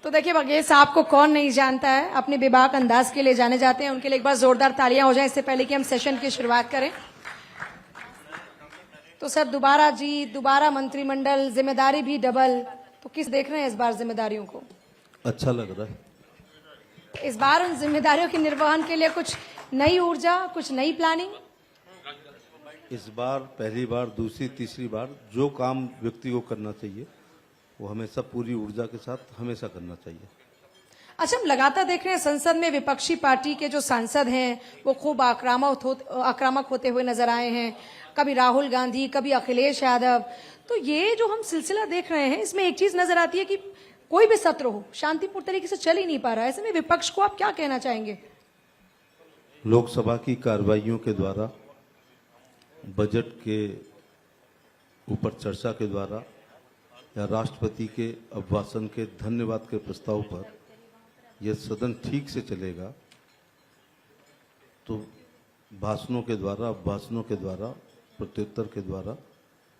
तो देखिए बघेल साहब को कौन नहीं जानता है, अपने बेबाक अंदाज के लिए जाने जाते हैं। उनके लिए एक बार जोरदार तालियां हो जाएं इससे पहले कि हम सेशन की शुरुआत करें। तो सर दोबारा मंत्रिमंडल, जिम्मेदारी भी डबल, तो किस देख रहे हैं इस बार जिम्मेदारियों को? अच्छा लग रहा है। इस बार उन जिम्मेदारियों के निर्वहन के लिए कुछ नई ऊर्जा, कुछ नई प्लानिंग? इस बार पहली बार, दूसरी तीसरी बार जो काम व्यक्ति को करना चाहिए वो हमेशा पूरी ऊर्जा के साथ हमेशा करना चाहिए। अच्छा, हम लगातार देख रहे हैं संसद में विपक्षी पार्टी के जो सांसद हैं वो खूब आक्रामक होते हुए नजर आए हैं। कभी राहुल गांधी, कभी अखिलेश यादव। तो ये जो हम सिलसिला देख रहे हैं इसमें एक चीज नजर आती है कि कोई भी सत्र हो शांतिपूर्ण तरीके से चल ही नहीं पा रहा है। ऐसे में विपक्ष को आप क्या कहना चाहेंगे? लोकसभा की कार्रवाइयों के द्वारा, बजट के ऊपर चर्चा के द्वारा या राष्ट्रपति के अभिभाषण के धन्यवाद के प्रस्ताव पर यह सदन ठीक से चलेगा तो भाषणों के द्वारा, अभिभाषणों के द्वारा, प्रत्युत्तर के द्वारा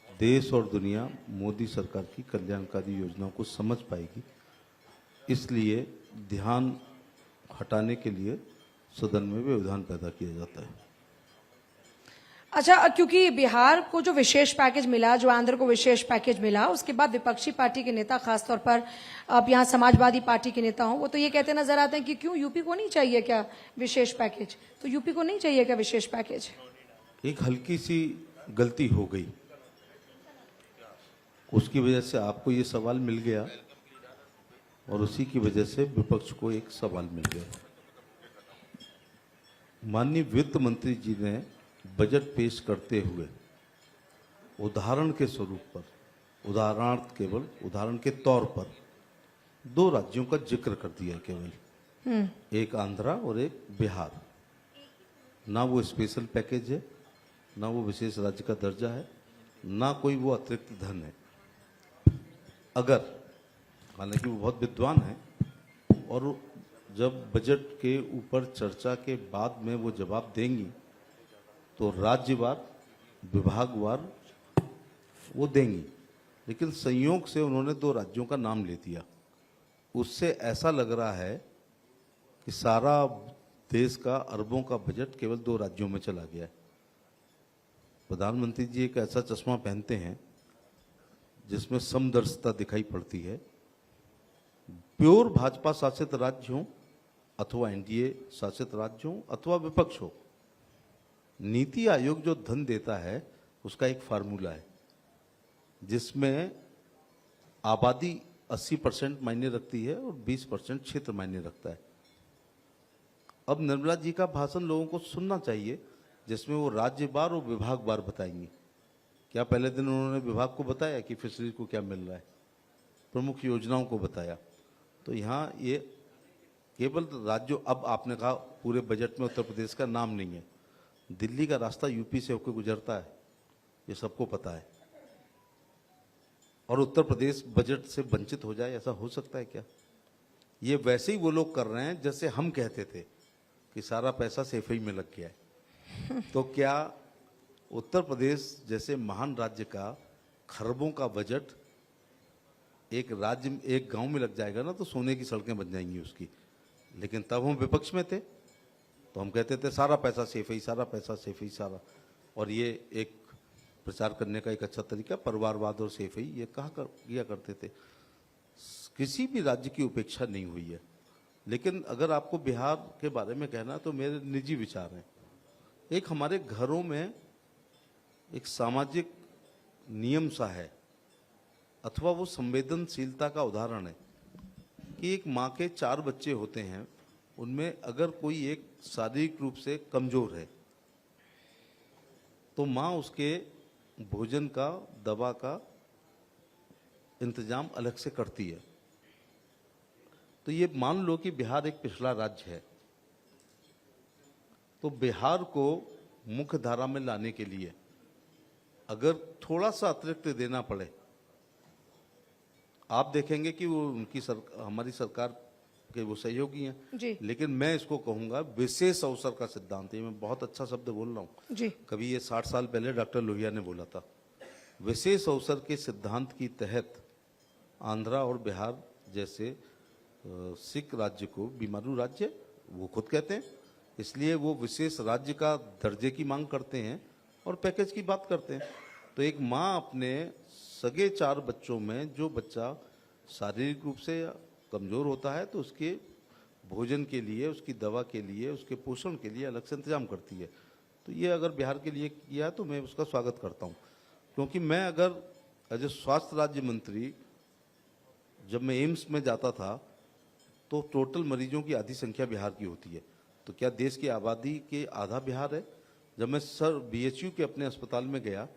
देश और दुनिया मोदी सरकार की कल्याणकारी योजनाओं को समझ पाएगी। इसलिए ध्यान हटाने के लिए सदन में व्यवधान पैदा किया जाता है। अच्छा, क्योंकि बिहार को जो विशेष पैकेज मिला, जो आंध्र को विशेष पैकेज मिला, उसके बाद विपक्षी पार्टी के नेता, खासतौर पर अब यहाँ समाजवादी पार्टी के नेता हों, वो तो ये कहते नजर आते हैं कि क्यों यूपी को नहीं चाहिए क्या विशेष पैकेज? तो यूपी को नहीं चाहिए क्या विशेष पैकेज? एक हल्की सी गलती हो गई, उसकी वजह से आपको ये सवाल मिल गया और उसी की वजह से विपक्ष को एक सवाल मिल गया। माननीय वित्त मंत्री जी ने बजट पेश करते हुए उदाहरण के स्वरूप पर, केवल उदाहरण के तौर पर दो राज्यों का जिक्र कर दिया केवल, एक आंध्रा और एक बिहार। ना वो स्पेशल पैकेज है, ना वो विशेष राज्य का दर्जा है, ना कोई वो अतिरिक्त धन है। अगर, हालांकि वो बहुत विद्वान है और जब बजट के ऊपर चर्चा के बाद में वो जवाब देंगी तो राज्यवार, विभागवार वो देंगी, लेकिन संयोग से उन्होंने दो राज्यों का नाम ले दिया। उससे ऐसा लग रहा है कि सारा देश का अरबों का बजट केवल दो राज्यों में चला गया है। प्रधानमंत्री जी एक ऐसा चश्मा पहनते हैं जिसमें समदर्शिता दिखाई पड़ती है। प्योर भाजपा शासित राज्य हो अथवा एनडीए शासित राज्य हो अथवा विपक्ष हो, नीति आयोग जो धन देता है उसका एक फार्मूला है जिसमें आबादी 80% मायने रखती है और 20% क्षेत्र मायने रखता है। अब निर्मला जी का भाषण लोगों को सुनना चाहिए जिसमें वो राज्यवार और विभागवार बताएंगी। क्या पहले दिन उन्होंने विभाग को बताया कि फिशरीज को क्या मिल रहा है, प्रमुख योजनाओं को बताया? तो यहाँ ये केवल राज्यों, अब आपने कहा पूरे बजट में उत्तर प्रदेश का नाम नहीं है। दिल्ली का रास्ता यूपी से होकर गुजरता है, ये सबको पता है। और उत्तर प्रदेश बजट से वंचित हो जाए, ऐसा हो सकता है क्या? ये वैसे ही वो लोग कर रहे हैं जैसे हम कहते थे कि सारा पैसा सेफई में लग गया है। तो क्या उत्तर प्रदेश जैसे महान राज्य का खरबों का बजट एक राज्य, एक गांव में लग जाएगा ना तो सोने की सड़कें बन जाएंगी उसकी। लेकिन तब हम विपक्ष में थे तो हम कहते थे सारा पैसा सेफई, सारा पैसा सेफई, सारा। और ये एक प्रचार करने का एक अच्छा तरीका, परिवारवाद और सेफई, ये किया करते थे। किसी भी राज्य की उपेक्षा नहीं हुई है। लेकिन अगर आपको बिहार के बारे में कहना तो मेरे निजी विचार हैं। एक हमारे घरों में एक सामाजिक नियम सा है अथवा वो संवेदनशीलता का उदाहरण है कि एक माँ के 4 बच्चे होते हैं, उनमें अगर कोई एक शारीरिक रूप से कमजोर है तो माँ उसके भोजन का, दवा का इंतजाम अलग से करती है। तो ये मान लो कि बिहार एक पिछड़ा राज्य है, तो बिहार को मुख्य धारा में लाने के लिए अगर थोड़ा सा अतिरिक्त देना पड़े, आप देखेंगे कि वो हमारी सरकार के वो सहयोगी हैं जी। लेकिन मैं इसको कहूंगा विशेष अवसर का सिद्धांत। ये मैं बहुत अच्छा शब्द बोल रहा हूँ जी। कभी ये 60 साल पहले डॉक्टर लोहिया ने बोला था। विशेष अवसर के सिद्धांत की तहत आंध्रा और बिहार जैसे सिख राज्य को बीमारू राज्य वो खुद कहते हैं, इसलिए वो विशेष राज्य का दर्जे की मांग करते हैं और पैकेज की बात करते हैं। तो एक माँ अपने सगे 4 बच्चों में जो बच्चा शारीरिक रूप से कमजोर होता है तो उसके भोजन के लिए, उसकी दवा के लिए, उसके पोषण के लिए अलग से इंतजाम करती है। तो ये अगर बिहार के लिए किया है तो मैं उसका स्वागत करता हूँ, क्योंकि मैं अगर एज ए स्वास्थ्य राज्य मंत्री जब मैं एम्स में जाता था तो टोटल मरीजों की आधी संख्या बिहार की होती है। तो क्या देश की आबादी के आधा बिहार है? जब मैं सर बीएचयू के अपने अस्पताल में गया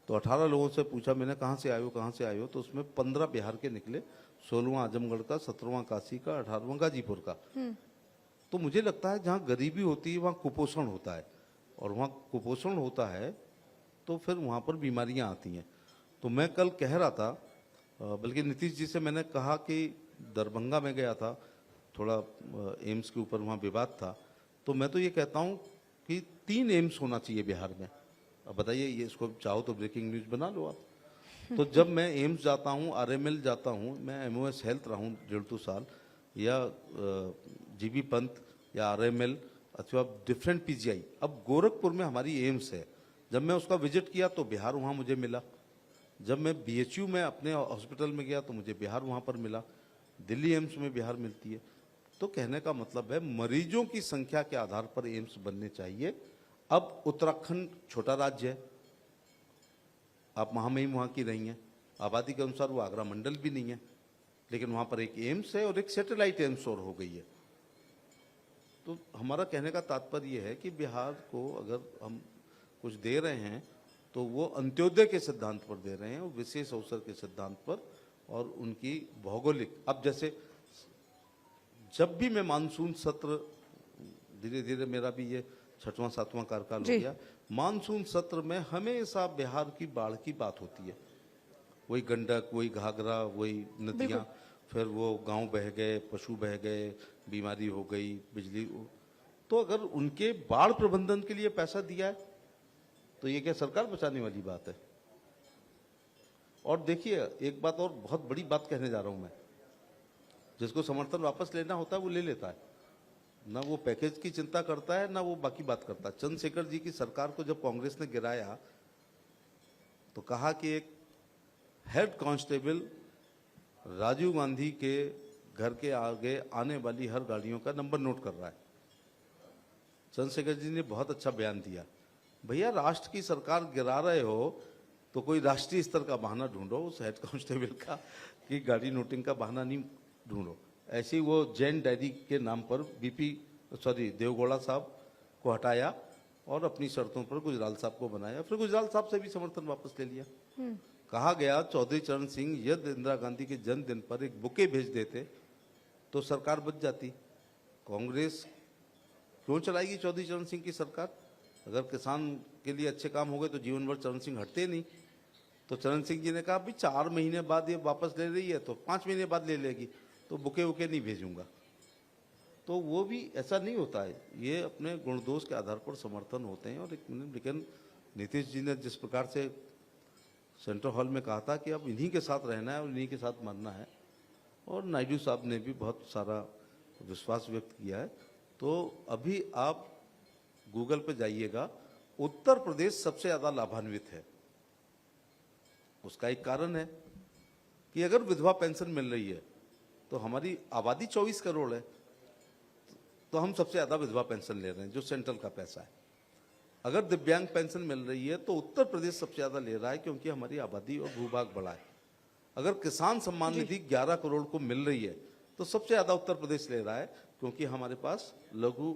तो 18 लोगों से पूछा मैंने, कहाँ से आए हो, कहाँ से आए हो? तो उसमें 15 बिहार के निकले, 16वां आजमगढ़ का, 17वां काशी का, 18वां गाजीपुर का। तो मुझे लगता है जहाँ गरीबी होती है वहाँ कुपोषण होता है, और वहाँ कुपोषण होता है तो फिर वहाँ पर बीमारियाँ आती हैं। तो मैं कल कह रहा था, बल्कि नीतीश जी से मैंने कहा कि दरभंगा में गया था, थोड़ा एम्स के ऊपर वहाँ विवाद था, तो मैं तो ये कहता हूँ कि 3 एम्स होना चाहिए बिहार में। अब बताइए, ये इसको चाहो तो ब्रेकिंग न्यूज बना लो आप। तो जब मैं एम्स जाता हूँ, आरएमएल जाता हूँ, मैं एमओएस हेल्थ रहा हूँ 1.5-2 साल, या जीबी पंत या आरएमएल अथवा डिफरेंट पीजीआई, अब गोरखपुर में हमारी एम्स है। जब मैं उसका विजिट किया तो बिहार वहाँ मुझे मिला। जब मैं बीएचयू में अपने हॉस्पिटल में गया तो मुझे बिहार वहाँ पर मिला। दिल्ली एम्स में बिहार मिलती है। तो कहने का मतलब है मरीजों की संख्या के आधार पर एम्स बनने चाहिए। अब उत्तराखंड छोटा राज्य है, आप महामहिम वहाँ की रही हैं, आबादी के अनुसार वो आगरा मंडल भी नहीं है, लेकिन वहाँ पर एक एम्स है और एक सैटेलाइट एम्स और हो गई है। तो हमारा कहने का तात्पर्य ये है कि बिहार को अगर हम कुछ दे रहे हैं तो वो अंत्योदय के सिद्धांत पर दे रहे हैं, और विशेष अवसर के सिद्धांत पर, और उनकी भौगोलिक, अब जैसे जब भी मैं मानसून सत्र, धीरे धीरे मेरा भी ये 6वां 7वां कार्यकाल हो गया, मानसून सत्र में हमेशा बिहार की बाढ़ की बात होती है। वही गंडक, वही घाघरा, वही नदियाँ, फिर वो गांव बह गए, पशु बह गए, बीमारी हो गई, बिजली। तो अगर उनके बाढ़ प्रबंधन के लिए पैसा दिया है तो ये क्या सरकार बचाने वाली बात है? और देखिए, एक बात और बहुत बड़ी बात कहने जा रहा हूं मैं, जिसको समर्थन वापस लेना होता है वो ले लेता है, ना वो पैकेज की चिंता करता है, ना वो बाकी बात करता है। चंद्रशेखर जी की सरकार को जब कांग्रेस ने गिराया तो कहा कि एक हेड कांस्टेबल राजीव गांधी के घर के आगे आने वाली हर गाड़ियों का नंबर नोट कर रहा है। चंद्रशेखर जी ने बहुत अच्छा बयान दिया, भैया राष्ट्र की सरकार गिरा रहे हो तो कोई राष्ट्रीय स्तर का बहाना ढूंढो, उस हेड कांस्टेबल का कि गाड़ी नोटिंग का बहाना नहीं ढूंढो। ऐसे ही वो जैन डायरी के नाम पर देवगौड़ा साहब को हटाया और अपनी शर्तों पर गुजराल साहब को बनाया, फिर गुजराल साहब से भी समर्थन वापस ले लिया। कहा गया चौधरी चरण सिंह यदि इंदिरा गांधी के जन्मदिन पर एक बुके भेज देते तो सरकार बच जाती। कांग्रेस क्यों चलाएगी चौधरी चरण सिंह की सरकार? अगर किसान के लिए अच्छे काम हो गए तो जीवन भर चरण सिंह हटते नहीं। तो चरण सिंह जी ने कहा भाई 4 महीने बाद ये वापस ले रही है तो 5 महीने बाद ले लेगी, तो बुके वुके नहीं भेजूंगा। तो वो भी ऐसा नहीं होता है, ये अपने गुणदोष के आधार पर समर्थन होते हैं। और लेकिन नीतीश जी ने जिस प्रकार से सेंट्रल हॉल में कहा था कि अब इन्हीं के साथ रहना है और इन्हीं के साथ मरना है, और नायडू साहब ने भी बहुत सारा विश्वास व्यक्त किया है। तो अभी आप गूगल पे जाइएगा, उत्तर प्रदेश सबसे ज्यादा लाभान्वित है। उसका एक कारण है कि अगर विधवा पेंशन मिल रही है तो हमारी आबादी 24 करोड़ है, तो हम सबसे ज्यादा विधवा पेंशन ले रहे हैं जो सेंट्रल का पैसा है। अगर दिव्यांग पेंशन मिल रही है तो उत्तर प्रदेश सबसे ज्यादा ले रहा है क्योंकि हमारी आबादी और भूभाग बड़ा है। अगर किसान सम्मान निधि 11 करोड़ को मिल रही है तो सबसे ज्यादा उत्तर प्रदेश ले रहा है क्योंकि हमारे पास लघु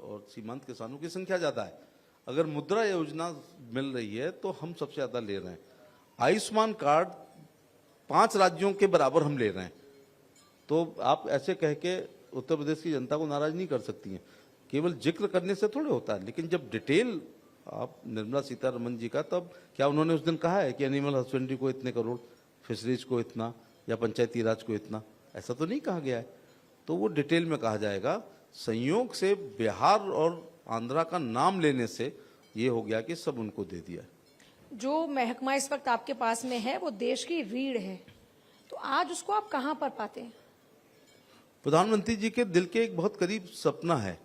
और सीमांत किसानों की संख्या ज्यादा है। अगर मुद्रा योजना मिल रही है तो हम सबसे ज्यादा ले रहे हैं। आयुष्मान कार्ड 5 राज्यों के बराबर हम ले रहे हैं। तो आप ऐसे कह के उत्तर प्रदेश की जनता को नाराज नहीं कर सकती हैं, केवल जिक्र करने से थोड़े होता है। लेकिन जब डिटेल आप निर्मला सीतारमण जी का, तब क्या उन्होंने उस दिन कहा है कि एनिमल हस्बेंड्री को इतने करोड़, फिशरीज को इतना, या पंचायती राज को इतना? ऐसा तो नहीं कहा गया है। तो वो डिटेल में कहा जाएगा। संयोग से बिहार और आंध्रा का नाम लेने से ये हो गया कि सब उनको दे दिया। जो महकमा इस वक्त आपके पास में है वो देश की रीढ़ है, तो आज उसको आप कहाँ पर पाते हैं? प्रधानमंत्री जी के दिल के एक बहुत करीब सपना है,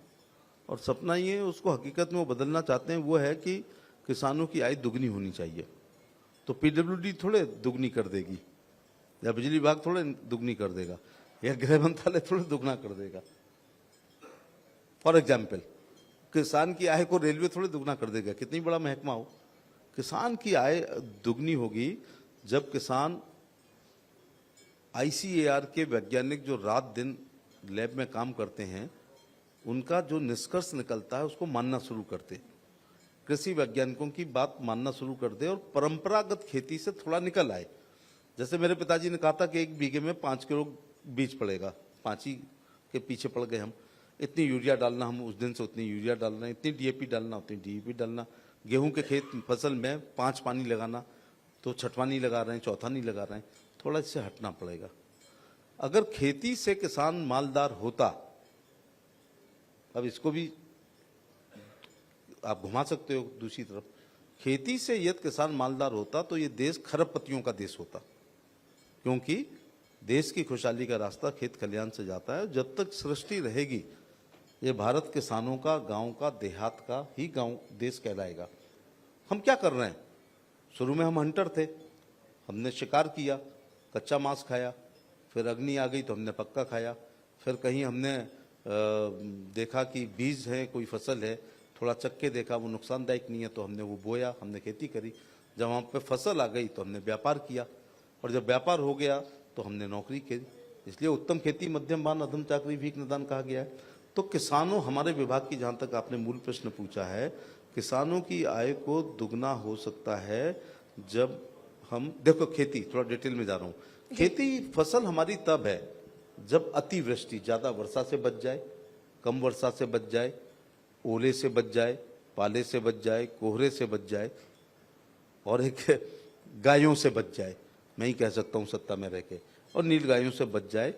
और सपना ये उसको हकीकत में वो बदलना चाहते हैं, वो है कि किसानों की आय दुगनी होनी चाहिए। तो पीडब्ल्यूडी थोड़े दुगनी कर देगी, या बिजली विभाग थोड़े दुगनी कर देगा, या गृह मंत्रालय थोड़े दुगना कर देगा। फॉर एग्जाम्पल, किसान की आय को रेलवे थोड़े दुगना कर देगा, कितनी बड़ा महकमा हो। किसान की आय दुगनी होगी जब किसान आईसीएआर के वैज्ञानिक जो रात दिन लैब में काम करते हैं, उनका जो निष्कर्ष निकलता है उसको मानना शुरू करते, कृषि वैज्ञानिकों की बात मानना शुरू कर दे और परंपरागत खेती से थोड़ा निकल आए। जैसे मेरे पिताजी ने कहा था कि 1 बीघे में 5 किलो बीज पड़ेगा, 5 ही के पीछे पड़ गए हम। इतनी यूरिया डालना, हम उस दिन से उतनी यूरिया डालना, इतनी डीएपी डालना, उतनी डीएपी डालना। गेहूं के खेत फसल में 5 पानी लगाना, तो छठवां नहीं लगा रहे हैं, चौथा नहीं लगा रहे हैं, थोड़ा इससे हटना पड़ेगा। अगर खेती से किसान मालदार होता, अब इसको भी आप घुमा सकते हो दूसरी तरफ, खेती से यदि किसान मालदार होता तो ये देश खरबपतियों का देश होता, क्योंकि देश की खुशहाली का रास्ता खेत खलिहान से जाता है। जब तक सृष्टि रहेगी, ये भारत किसानों का, गांव का, देहात का ही गांव देश कहलाएगा। हम क्या कर रहे हैं? शुरू में हम हंटर थे, हमने शिकार किया, कच्चा मांस खाया, फिर अग्नि आ गई तो हमने पक्का खाया, फिर कहीं हमने देखा कि बीज है, कोई फसल है, थोड़ा चख के देखा वो नुकसानदायक नहीं है तो हमने वो बोया, हमने खेती करी। जब वहाँ पे फसल आ गई तो हमने व्यापार किया, और जब व्यापार हो गया तो हमने नौकरी करी। इसलिए उत्तम खेती मध्यम बान अधम चाकरी भीख निदान कहा गया है। तो किसानों, हमारे विभाग की, जहाँ तक आपने मूल प्रश्न पूछा है, किसानों की आय को दुगना हो सकता है जब हम, देखो खेती, थोड़ा डिटेल में जा रहा हूँ, खेती फसल हमारी तब है जब अतिवृष्टि, ज्यादा वर्षा से बच जाए, कम वर्षा से बच जाए, ओले से बच जाए, पाले से बच जाए, कोहरे से बच जाए, और एक गायों से बच जाए, मैं ही कह सकता हूँ सत्ता में रह के, और नील गायों से बच जाए।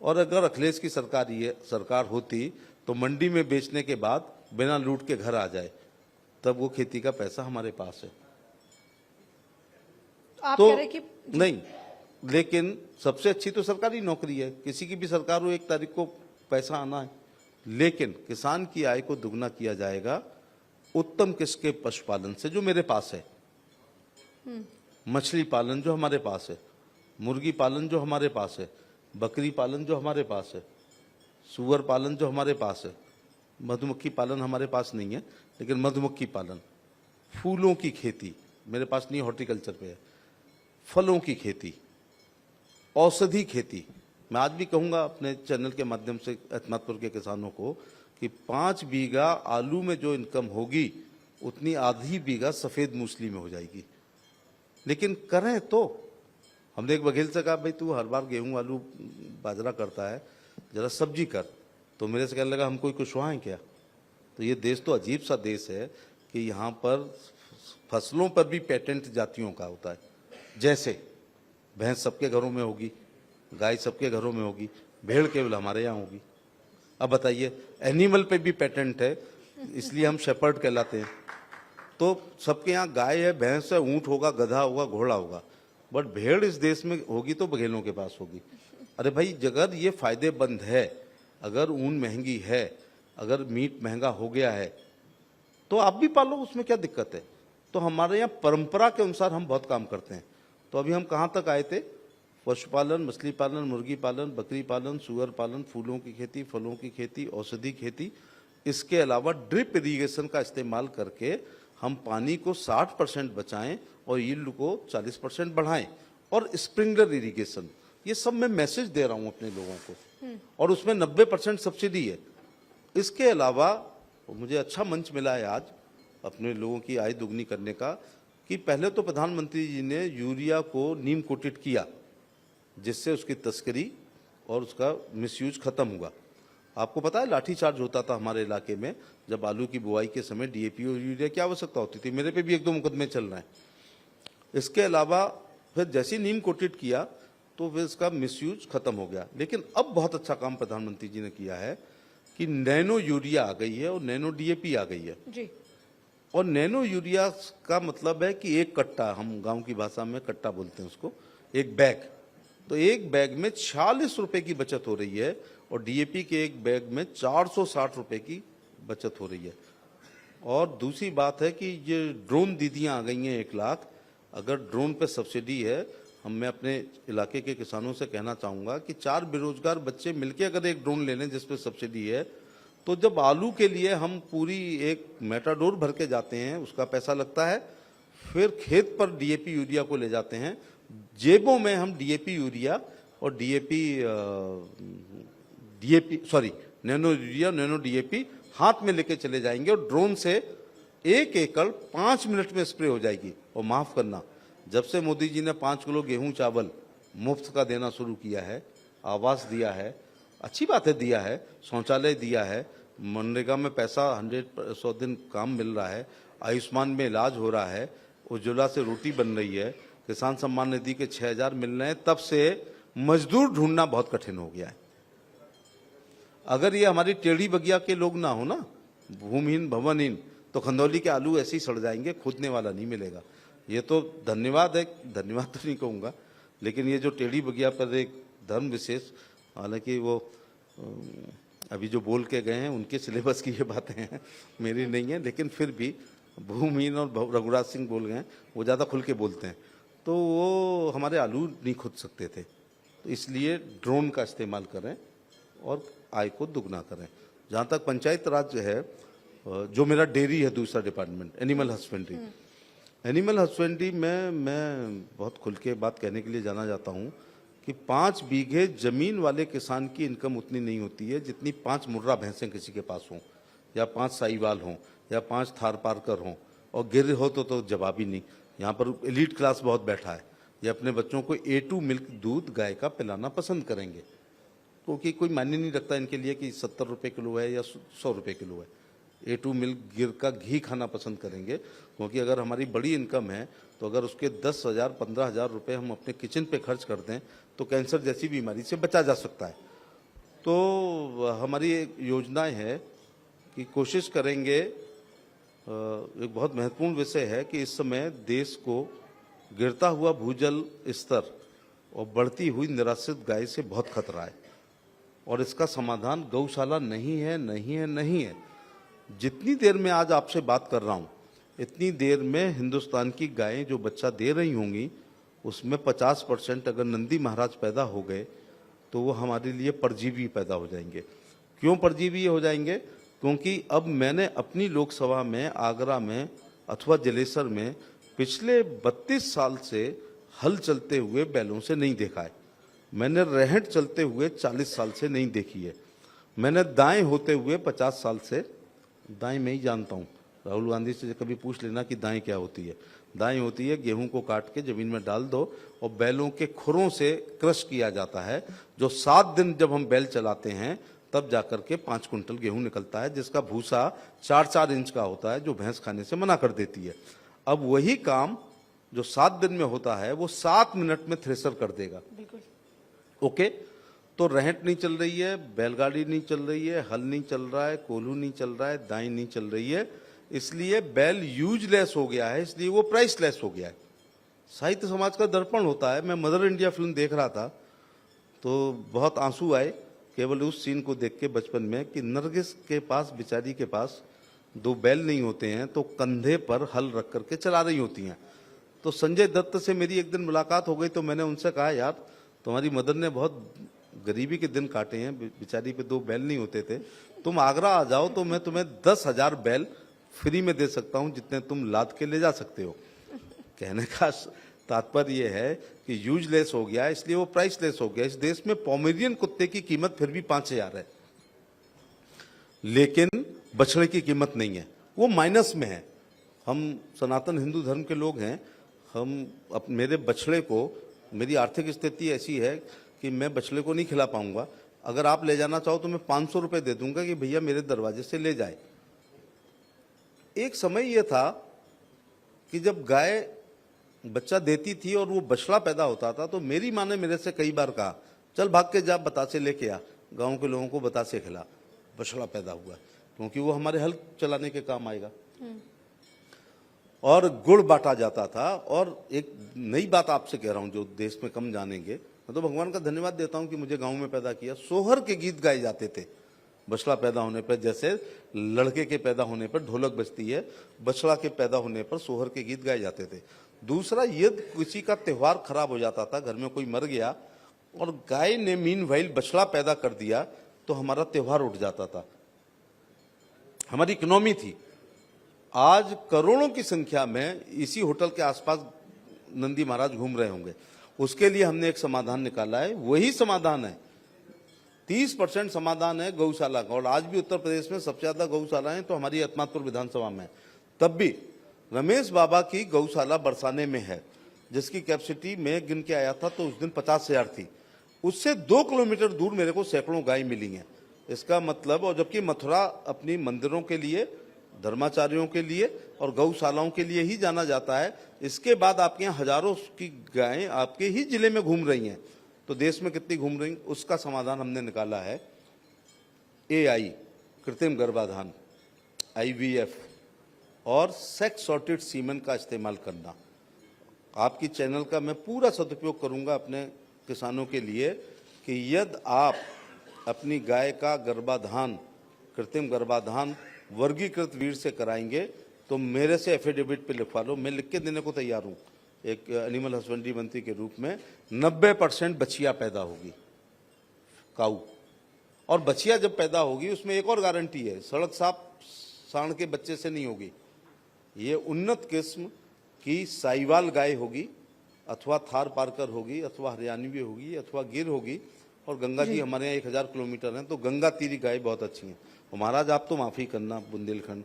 और अगर अखिलेश की सरकार होती तो मंडी में बेचने के बाद बिना लूट के घर आ जाए, तब वो खेती का पैसा हमारे पास है। आप तो कह रहे कि नहीं, लेकिन सबसे अच्छी तो सरकारी नौकरी है, किसी की भी सरकार हो 1 तारीख को पैसा आना है। लेकिन किसान की आय को दुगना किया जाएगा उत्तम किस्म के पशुपालन से, जो मेरे पास है, मछली पालन जो हमारे पास है, मुर्गी पालन जो हमारे पास है, बकरी पालन जो हमारे पास है, सुअर पालन जो हमारे पास है, मधुमक्खी पालन हमारे पास नहीं है, लेकिन मधुमक्खी पालन, फूलों की खेती मेरे पास नहीं, हॉर्टिकल्चर पे है, फलों की खेती, औषधि खेती। मैं आज भी कहूंगा अपने चैनल के माध्यम से एतमादपुर के किसानों को कि 5 बीघा आलू में जो इनकम होगी, उतनी आधी बीघा सफेद मूसली में हो जाएगी। लेकिन करें तो, हमने एक वकील से कहा, भाई तू हर बार गेहूं आलू बाजरा करता है, जरा सब्जी कर। तो मेरे से कहने लगा, हम कोई कुशवाहा हैं क्या? तो ये देश तो अजीब सा देश है कि यहाँ पर फसलों पर भी पेटेंट जातियों का होता है। जैसे भैंस सबके घरों में होगी, गाय सबके घरों में होगी, भेड़ केवल हमारे यहाँ होगी। अब बताइए, एनिमल पे भी पेटेंट है, इसलिए हम शेपर्ड कहलाते हैं। तो सबके यहाँ गाय है, भैंस है, ऊंट होगा, गधा होगा, घोड़ा होगा, बट भेड़ इस देश में होगी तो बघेलों के पास होगी। अरे भाई, अगर ये फायदेमंद है, अगर ऊन महंगी है, अगर मीट महंगा हो गया है, तो आप भी पालो, उसमें क्या दिक्कत है? तो हमारे यहाँ परंपरा के अनुसार हम बहुत काम करते हैं। तो अभी हम कहाँ तक आए थे? पशुपालन, मछली पालन, मुर्गी पालन, बकरी पालन, सुअर पालन, फूलों की खेती, फलों की खेती, औषधि खेती। इसके अलावा ड्रिप इरिगेशन का इस्तेमाल करके हम पानी को 60% बचाएं और यील्ड को 40% बढ़ाएं, और स्प्रिंकलर इरिगेशन, ये सब मैं मैसेज दे रहा हूं अपने लोगों को, और उसमें 90% सब्सिडी है। इसके अलावा मुझे अच्छा मंच मिला है आज अपने लोगों की आय दुगनी करने का, कि पहले तो प्रधानमंत्री जी ने यूरिया को नीम कोटेड किया, जिससे उसकी तस्करी और उसका मिसयूज खत्म हुआ। आपको पता है लाठीचार्ज होता था हमारे इलाके में, जब आलू की बुआई के समय डीएपी और यूरिया की आवश्यकता होती थी। मेरे पे भी 1-2 मुकदमे चल रहे हैं। इसके अलावा फिर जैसे नीम कोटेड किया तो फिर इसका मिसयूज खत्म हो गया। लेकिन अब बहुत अच्छा काम प्रधानमंत्री जी ने किया है कि नैनो यूरिया आ गई है और नैनो डीएपी आ गई है जी। और नैनो यूरिया का मतलब है कि एक कट्टा, हम गांव की भाषा में कट्टा बोलते हैं उसको, एक बैग, तो एक बैग में 46 रुपए की बचत हो रही है और डीएपी के एक बैग में 460 रुपए की बचत हो रही है। और दूसरी बात है कि ये ड्रोन दीदियां आ गई हैं 1 लाख, अगर ड्रोन पे सब्सिडी है, मैं अपने इलाके के किसानों से कहना चाहूँगा कि 4 बेरोजगार बच्चे मिलके अगर एक ड्रोन ले लें जिस पे सब्सिडी है, तो जब आलू के लिए हम पूरी एक मेटाडोर भर के जाते हैं उसका पैसा लगता है, फिर खेत पर डीएपी यूरिया को ले जाते हैं, जेबों में हम डीएपी यूरिया और नैनो यूरिया नैनो डीएपी हाथ में लेके चले जाएंगे और ड्रोन से 1 एकड़ 5 मिनट में स्प्रे हो जाएगी। और माफ करना, जब से मोदी जी ने 5 किलो गेहूं चावल मुफ्त का देना शुरू किया है, आवास दिया है, अच्छी बात है दिया है, शौचालय दिया है, मनरेगा में पैसा 100 दिन काम मिल रहा है, आयुष्मान में इलाज हो रहा है, उज्ज्वला से रोटी बन रही है, किसान सम्मान निधि के 6000 मिल रहे हैं, तब से मजदूर ढूंढना बहुत कठिन हो गया है। अगर ये हमारी टेढ़ी बगिया के लोग ना हो ना, भूमिहीन भवनहीन, तो खंदौली के आलू ऐसे ही सड़ जाएंगे, खोदने वाला नहीं मिलेगा। ये तो धन्यवाद है, धन्यवाद तो नहीं कहूँगा, लेकिन ये जो टेढ़ी बगिया पर एक धर्म विशेष, हालांकि वो अभी जो बोल के गए हैं उनके सिलेबस की ये बातें हैं, मेरी नहीं है, लेकिन फिर भी भूमिहीन और रघुराज सिंह बोल गए हैं, वो ज़्यादा खुल के बोलते हैं, तो वो हमारे आलू नहीं खोद सकते थे। तो इसलिए ड्रोन का इस्तेमाल करें और आय को दुगना करें। जहाँ तक पंचायत राज है, जो मेरा डेयरी है दूसरा department, animal husbandry, animal husbandry में मैं बहुत खुल के बात कहने के लिए जाना जाता हूँ कि 5 बीघे जमीन वाले किसान की इनकम उतनी नहीं होती है जितनी 5 मुर्रा भैंसें किसी के पास हों, या 5 साहीवाल हों, या 5 थार पारकर हों, और गिर हो तो जवाब ही नहीं। यहाँ पर एलीट क्लास बहुत बैठा है, ये अपने बच्चों को A2 मिल्क दूध गाय का पिलाना पसंद करेंगे, क्योंकि कोई मायने नहीं रखता इनके लिए कि 70 रुपये किलो है या 100 रुपये किलो है। A2 मिल्क गिर का घी खाना पसंद करेंगे, क्योंकि अगर हमारी बड़ी इनकम है तो अगर उसके 10,000 15,000 रुपये हम अपने किचन पे खर्च कर दें तो कैंसर जैसी बीमारी से बचा जा सकता है। तो हमारी एक योजनाएं है कि कोशिश करेंगे, एक बहुत महत्वपूर्ण विषय है कि इस समय देश को गिरता हुआ भूजल स्तर और बढ़ती हुई निराश्रित गाय से बहुत खतरा है, और इसका समाधान गौशाला नहीं है, नहीं है, नहीं है। जितनी देर में आज आपसे बात कर रहा हूँ, इतनी देर में हिंदुस्तान की गायें जो बच्चा दे रही होंगी उसमें 50% अगर नंदी महाराज पैदा हो गए तो वो हमारे लिए परजीवी पैदा हो जाएंगे। क्यों परजीवी हो जाएंगे? क्योंकि अब मैंने अपनी लोकसभा में, आगरा में अथवा जलेसर में पिछले 32 साल से हल चलते हुए बैलों से नहीं देखा है। मैंने रहट चलते हुए 40 साल से नहीं देखी है। मैंने दाएं होते हुए 50 साल से, दाएं मैं ही जानता हूँ, राहुल गांधी से कभी पूछ लेना कि दाएं क्या होती है। दाएं होती है गेहूं को काट के जमीन में डाल दो और बैलों के खुरों से क्रश किया जाता है, जो 7 दिन जब हम बैल चलाते हैं तब जाकर के 5 कुंटल गेहूं निकलता है, जिसका भूसा 4-4 इंच का होता है, जो भैंस खाने से मना कर देती है। अब वही काम जो 7 दिन में होता है वो 7 मिनट में थ्रेसर कर देगा। ओके, तो रहट नहीं चल रही है, बैलगाड़ी नहीं चल रही है, हल नहीं चल रहा है, कोल्हू नहीं चल रहा है, दाई नहीं चल रही है, इसलिए बैल यूजलेस हो गया है, इसलिए वो प्राइसलेस हो गया है। साहित्य समाज का दर्पण होता है। मैं मदर इंडिया फिल्म देख रहा था तो बहुत आंसू आए केवल उस सीन को देख के बचपन में कि नरगिस के पास, बेचारी के पास 2 बैल नहीं होते हैं तो कंधे पर हल रख करके चला रही होती हैं। तो संजय दत्त से मेरी एक दिन मुलाकात हो गई तो मैंने उनसे कहा, यार तुम्हारी मदर ने बहुत गरीबी के दिन काटे हैं, बेचारी पे 2 बैल नहीं होते थे, तुम आगरा आ जाओ तो मैं तुम्हें 10,000 बैल फ्री में दे सकता हूं जितने तुम लाद के ले जा सकते हो। कहने का तात्पर्य यह है कि यूजलेस हो गया इसलिए वो प्राइसलेस हो गया। इस देश में पोमेरियन कुत्ते की कीमत फिर भी 5,000 है, लेकिन बछड़े की कीमत नहीं है, वो माइनस में है। हम सनातन हिंदू धर्म के लोग हैं, हम मेरे बछड़े को, मेरी आर्थिक स्थिति ऐसी है कि मैं बछड़े को नहीं खिला पाऊंगा। अगर आप ले जाना चाहो तो मैं 500 रुपये दे दूंगा कि भैया मेरे दरवाजे से ले जाए। एक समय यह था कि जब गाय बच्चा देती थी और वो बछड़ा पैदा होता था तो मेरी माँ ने मेरे से कई बार कहा, चल भाग के जा बतासे लेके आ, गांव के लोगों को बतासे खिला, बछड़ा पैदा हुआ, क्योंकि वो हमारे हल चलाने के काम आएगा। और गुड़ बांटा जाता था। और एक नई बात आपसे कह रहा हूं जो देश में कम जानेंगे, मैं तो भगवान का धन्यवाद देता हूं कि मुझे गांव में पैदा किया। सोहर के गीत गाए जाते थे बछड़ा पैदा होने पर, जैसे लड़के के पैदा होने पर ढोलक बजती है, बछड़ा के पैदा होने पर सोहर के गीत गाए जाते थे। दूसरा, यदि किसी का त्योहार खराब हो जाता था, घर में कोई मर गया और गाय ने मीनवाइल बछड़ा पैदा कर दिया, तो हमारा त्योहार उठ जाता था, हमारी इकोनॉमी थी। आज करोड़ों की संख्या में इसी होटल के आसपास नंदी महाराज घूम रहे होंगे। उसके लिए हमने एक समाधान निकाला है, वही समाधान है 30% समाधान है गौशाला का। और आज भी उत्तर प्रदेश में सबसे ज्यादा गौशाला है तो हमारी अत्मातपुर विधानसभा में। तब भी रमेश बाबा की गौशाला बरसाने में है, जिसकी कैपेसिटी में गिन के आया था तो उस दिन 50,000 थी। उससे 2 किलोमीटर दूर मेरे को सैकड़ों गाय मिली हैं। इसका मतलब, और जबकि मथुरा अपनी मंदिरों के लिए, धर्माचार्यों के लिए और गौशालाओं के लिए ही जाना जाता है, इसके बाद आपके यहाँ हजारों की गायें आपके ही जिले में घूम रही हैं, तो देश में कितनी घूम रही, उसका समाधान हमने निकाला है। AI कृत्रिम गर्भाधान, IVF और सेक्स सॉर्टेड सीमेन का इस्तेमाल करना। आपकी चैनल का मैं पूरा सदुपयोग करूंगा अपने किसानों के लिए कि यदि आप अपनी गाय का गर्भाधान, कृत्रिम गर्भाधान वर्गीकृत वीर से कराएंगे तो मेरे से एफिडेविट पे लिखवा लो, मैं लिख के देने को तैयार हूं। एक एनिमल हस्बेंड्री मंत्री के रूप में 90% बछिया पैदा होगी, काऊ। और बछिया जब पैदा होगी उसमें एक और गारंटी है, सड़क साफ सांड के बच्चे से नहीं होगी। ये उन्नत किस्म की साहिवाल गाय होगी, अथवा थार पारकर होगी, अथवा हरियाणवी होगी, अथवा गिर होगी। और गंगा जी हमारे यहाँ 1000 किलोमीटर हैं, तो गंगा तीरी गाय बहुत अच्छी हैं। महाराज आप तो माफ़ी करना, बुंदेलखंड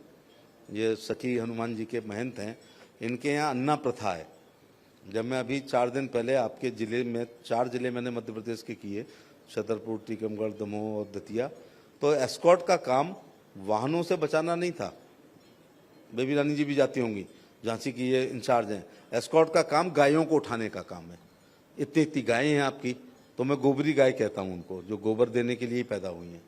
ये सखी हनुमान जी के महंत हैं, इनके यहाँ अन्ना प्रथा है। जब मैं अभी 4 दिन पहले आपके ज़िले में, 4 ज़िले मैंने मध्य प्रदेश के किए, छतरपुर, टीकमगढ़, दमोह और दतिया, तो एस्कॉर्ट का काम वाहनों से बचाना नहीं था। बेबी रानी जी भी जाती होंगी, झांसी की ये इंचार्ज हैं। एस्कॉर्ट का काम गायों को उठाने का काम है। इतनी गायें हैं आपकी, तो मैं गोबरी गाय कहता हूँ उनको, जो गोबर देने के लिए ही पैदा हुई हैं।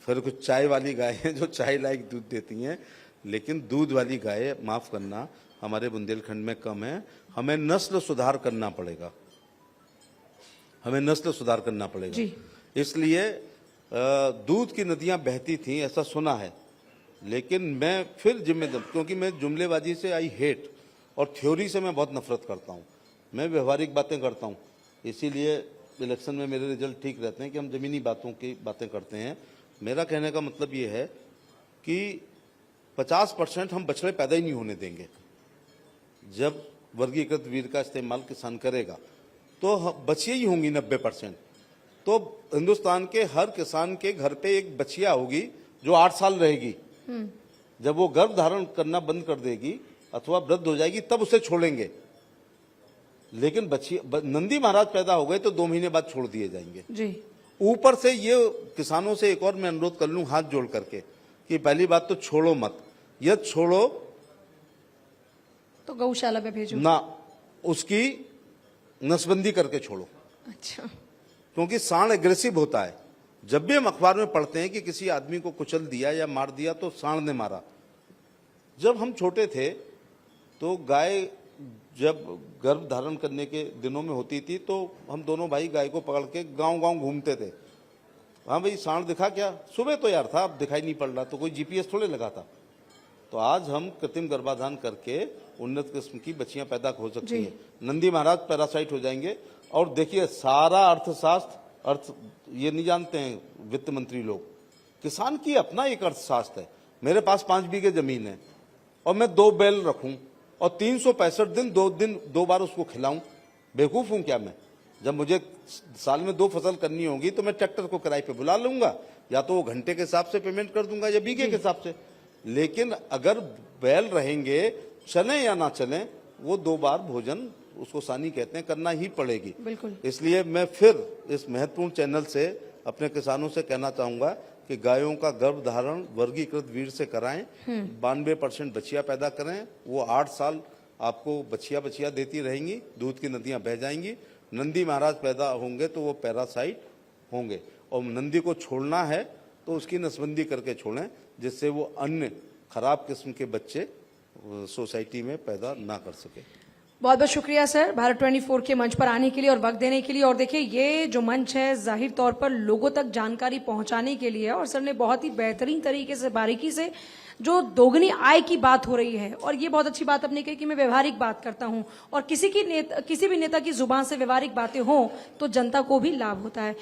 फिर कुछ चाय वाली गाय हैं जो चाय लायक दूध देती हैं, लेकिन दूध वाली गाय, माफ़ करना, हमारे बुंदेलखंड में कम है। हमें नस्ल सुधार करना पड़ेगा, हमें नस्ल सुधार करना पड़ेगा। इसलिए दूध की नदियां बहती थीं ऐसा सुना है, लेकिन मैं फिर जिम्मेदार, क्योंकि मैं जुमलेबाजी से आई हेट और थ्योरी से मैं बहुत नफरत करता हूँ, मैं व्यवहारिक बातें करता हूँ। इसीलिए इलेक्शन में मेरे रिजल्ट ठीक रहते हैं कि हम ज़मीनी बातों की बातें करते हैं। मेरा कहने का मतलब ये है कि 50% हम बछड़े पैदा ही नहीं होने देंगे। जब वर्गीकृत वीर का इस्तेमाल किसान करेगा तो बछिया ही होंगी 90%। तो हिंदुस्तान के हर किसान के घर पे एक बछिया होगी जो 8 साल रहेगी। जब वो गर्भ धारण करना बंद कर देगी अथवा वृद्ध हो जाएगी तब उसे छोड़ेंगे। लेकिन बछिया, नंदी महाराज पैदा हो गए तो 2 महीने बाद छोड़ दिए जाएंगे जी। ऊपर से ये किसानों से एक और मैं अनुरोध कर लूं हाथ जोड़ करके कि पहली बात तो छोड़ो मत, यदि छोड़ो तो गौशाला में भेजो ना, उसकी नसबंदी करके छोड़ो। अच्छा, क्योंकि सांड एग्रेसिव होता है। जब भी हम अखबार में पढ़ते हैं कि किसी आदमी को कुचल दिया या मार दिया तो सांड ने मारा। जब हम छोटे थे तो गाय जब गर्भ धारण करने के दिनों में होती थी तो हम दोनों भाई गाय को पकड़ के गांव-गांव घूमते थे। हाँ भाई सांड दिखा क्या? सुबह तो यार था, अब दिखाई नहीं पड़ रहा, तो कोई GPS थोड़े लगा था। तो आज हम कृत्रिम गर्भाधान करके उन्नत किस्म की बच्चियां पैदा हो सकती हैं। नंदी महाराज पैरासाइट हो जाएंगे। और देखिए सारा अर्थ ये नहीं जानते हैं वित्त मंत्री लोग, किसान की अपना एक अर्थशास्त्र है। मेरे पास 5 बीघे जमीन है और मैं 2 बैल रखूं और 365 दिन 2 बार उसको खिलाऊं, बेवकूफ हूं क्या मैं? जब मुझे साल में 2 फसल करनी होगी तो मैं ट्रैक्टर को किराए पे बुला लूंगा, या तो वो घंटे के हिसाब से पेमेंट कर दूंगा या बीघे के हिसाब से। लेकिन अगर बैल रहेंगे, चलें या ना चलें, वो 2 बार भोजन, उसको सानी कहते हैं, करना ही पड़ेगी। बिल्कुल। इसलिए मैं फिर इस महत्वपूर्ण चैनल से अपने किसानों से कहना चाहूंगा कि गायों का गर्भधारण वर्गीकृत वीर से कराएं, 92% बछिया पैदा करें। वो 8 साल आपको बछिया देती रहेंगी, दूध की नदियां बह जाएंगी। नंदी महाराज पैदा होंगे तो वो पैरासाइट होंगे, और नंदी को छोड़ना है तो उसकी नसबंदी करके छोड़ें, जिससे वो अन्य खराब किस्म के बच्चे सोसाइटी में पैदा ना कर सके। बहुत बहुत शुक्रिया सर, भारत 24 के मंच पर आने के लिए और वक्त देने के लिए। और देखिए, ये जो मंच है जाहिर तौर पर लोगों तक जानकारी पहुंचाने के लिए है, और सर ने बहुत ही बेहतरीन तरीके से, बारीकी से जो दोगुनी आय की बात हो रही है, और ये बहुत अच्छी बात आपने कही कि मैं व्यवहारिक बात करता हूं, और किसी भी नेता की जुबान से व्यवहारिक बातें हों तो जनता को भी लाभ होता है।